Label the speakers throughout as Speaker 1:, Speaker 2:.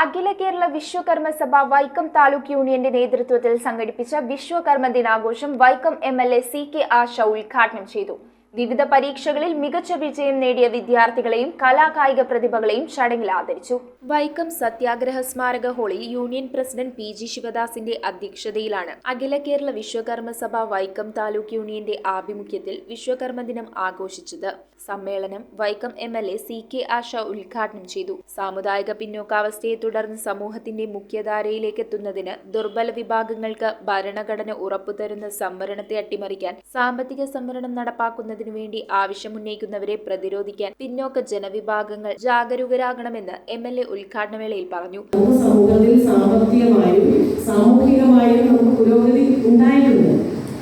Speaker 1: അഖില കേരള വിശ്വകർമ്മ സഭ വൈക്കം താലൂക്ക് യൂണിയന്റെ നേതൃത്വത്തിൽ സംഘടിപ്പിച്ച വിശ്വകർമ്മ ദിനാഘോഷം വൈക്കം എംഎൽഎ CK ആശ ഉദ്ഘാടനം ചെയ്തു. വിവിധ പരീക്ഷകളിൽ മികച്ച വിജയം നേടിയ വിദ്യാർത്ഥികളെയും കലാകായിക പ്രതിഭകളെയും ചടങ്ങിൽ ആദരിച്ചു. വൈക്കം സത്യാഗ്രഹ സ്മാരക ഹാളിൽ യൂണിയൻ പ്രസിഡന്റ് PG ശിവദാസിന്റെ അധ്യക്ഷതയിലാണ് അഖില കേരള വിശ്വകർമ്മ സഭ വൈക്കം താലൂക്ക് യൂണിയന്റെ ആഭിമുഖ്യത്തിൽ വിശ്വകർമ്മ ദിനം ആഘോഷിച്ചത്. സമ്മേളനം വൈക്കം MLA CK ആശ ഉദ്ഘാടനം ചെയ്തു. സാമുദായിക പിന്നോക്കാവസ്ഥയെ തുടർന്ന് സമൂഹത്തിന്റെ മുഖ്യധാരയിലേക്ക് എത്തുന്നതിന് ദുർബല വിഭാഗങ്ങൾക്ക് ഭരണഘടന ഉറപ്പുതരുന്ന സംവരണത്തെ അട്ടിമറിക്കാൻ സാമ്പത്തിക സംവരണം നടപ്പാക്കുന്നതിന് വേണ്ടി ആവശ്യമുന്നയിക്കുന്നവരെ പ്രതിരോധിക്കാൻ പിന്നോക്ക ജനവിഭാഗങ്ങൾ ജാഗരൂകരാകണമെന്ന് MLA ഉദ്ഘാടനവേളയിൽ പറഞ്ഞു.
Speaker 2: സമൂഹത്തിൽ സാമ്പത്തികമായും സാമൂഹികമായും നമുക്ക് പുരോഗതി ഉണ്ടായിട്ടുണ്ട്.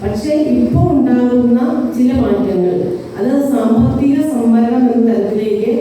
Speaker 2: പക്ഷേ ഇപ്പോൾ ഉണ്ടാകുന്ന ചില മാറ്റങ്ങൾ അത് സാമ്പത്തിക സംവരണം എന്ന തരത്തിലേക്ക്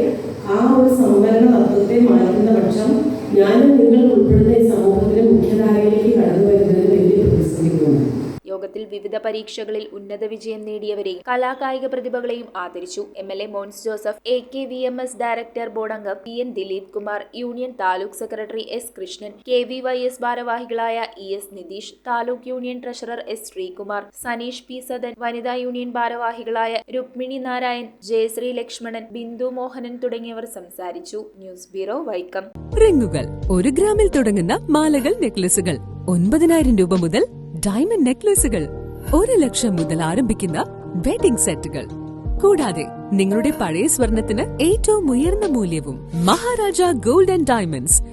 Speaker 2: ആ ഒരു സംവരണ തത്വത്തെ മാറ്റുന്ന പക്ഷം ഞാനും നിങ്ങൾ ഉൾപ്പെടുന്ന ഈ സമൂഹത്തിലെ മുഖ്യധാരയിലേക്ക് കടന്നു വരുന്നതിന് വലിയ പ്രതിസന്ധികളുണ്ട്.
Speaker 1: യോഗത്തിൽ വിവിധ പരീക്ഷകളിൽ ഉന്നത വിജയം നേടിയവരെയും കലാകായിക പ്രതിഭകളെയും ആദരിച്ചു. MLA Mons Joseph, AKVMS director board അംഗം PN Dileep Kumar, union taluk secretary S Krishnan, KVYS ഭാരവാഹികളായ ES Nitheesh, taluk union treasurer S Sreekumar, Saneesh P Sadan, വനിതാ യൂണിയൻ ഭാരവാഹികളായ രുക്മിണി നാരായൺ, ജയശ്രീ ലക്ഷ്മണൻ, ബിന്ദു മോഹനൻ തുടങ്ങിയവർ സംസാരിച്ചു. News bureau Vaikom.
Speaker 3: റിങ്ങുകൾ 1 ഗ്രാമിൽ തുടങ്ങുന്ന മാലകൾ, നെക്ലസുകൾ 9,000 രൂപ മുതൽ ഡയമണ്ട് നെക്ലസുകൾ 1 ലക്ഷം മുതൽ ആരംഭിക്കുന്ന വെഡിംഗ് സെറ്റുകൾ, കൂടാതെ നിങ്ങളുടെ പഴയ സ്വർണത്തിന് ഏറ്റവും ഉയർന്ന മൂല്യവും മഹാരാജ ഗോൾഡ് ആൻഡ് ഡയമണ്ട്സ്